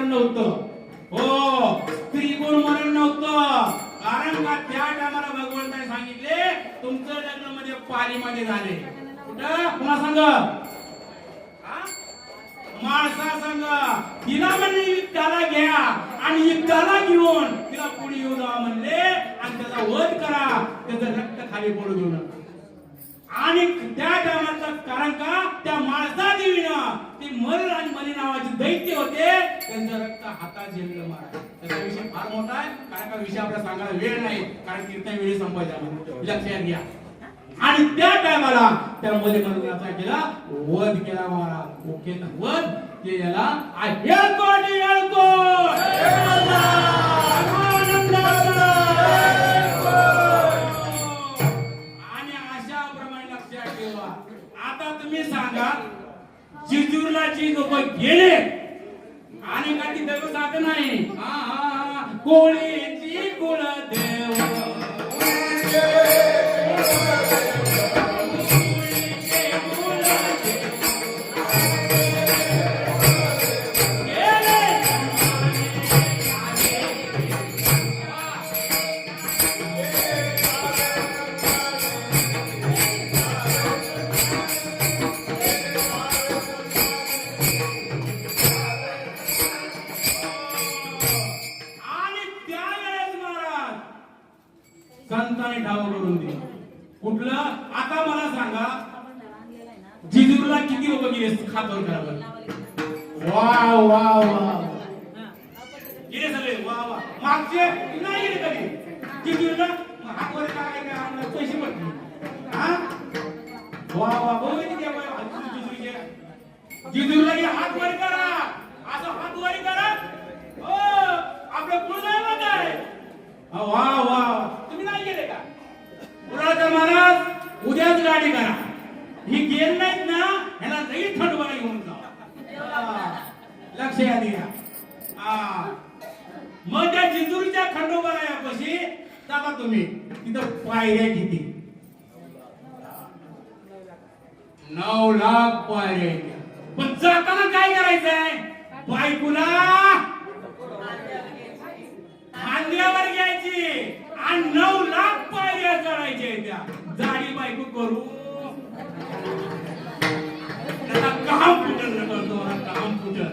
मरण नव्हतं. हो, स्त्री कोण मरण नव्हतं. कारण का त्या टायमाला भगवंताने सांगितले तुमचं लग्न मध्ये पालीमध्ये झाले. कुठं पुन्हा सांग माणसा संघ तिला म्हणले युद्धाला घ्या आणि युद्धाला घेऊन तिला पुढे येऊ द्या म्हणले आणि त्याचा वध करा, त्याचं रक्त खाली पडू देऊ नका. आणि त्या टायमाचं कारण का त्या माणसा देवीनं ती मल आणि मली नावाचे दैत्य होते, त्यांचं रक्त हातात झेललं मारा. त्याचा विषय फार मोठा आहे, कारण का विषय आपल्याला सांगायला वेळ नाही, कारण कीर्तन वेळी संपायचा. लक्षात घ्या. आणि त्या टायमाला त्या मली मलनाचा केला वध केला महाराज. ओके वध केला आता तुम्ही सांगा जिजूरला जी लोक गेले आणि काही दगड जात नाही. कोळीची कुलदेव संतांनी ठाव करून दिलं. कुठलं आता मला सांगा जिजूरला किती लोक गेले खातवर करावं. वा वा वा गेले सगळे. वा वा मागचे नाही गेले कधी जिजूरला हातवर काय पैसे पडले. वा वा जिजूरला हात वर करा, असं हात वर करा. हो आपलं कुलदैवत आहे. वा वा तुम्ही नाही गेले का? कुणाला महाराज उद्याच गाडी करा. ही गेल नाहीत ना ह्याला लई थंडवाला घेऊन जा. लक्ष द्या. मग त्या जिजूरच्या खंडोबाला यापाशी जाता तुम्ही. तिथं पायऱ्या किती? 9 लाख पायऱ्या. पण जाताना काय करायचंय? बायकुला खांद्यावर घ्यायची आणि 9 लाख पायऱ्या चढायच्या. त्या जाडी बायको करू त्याला काम फुटल. काम फुटल.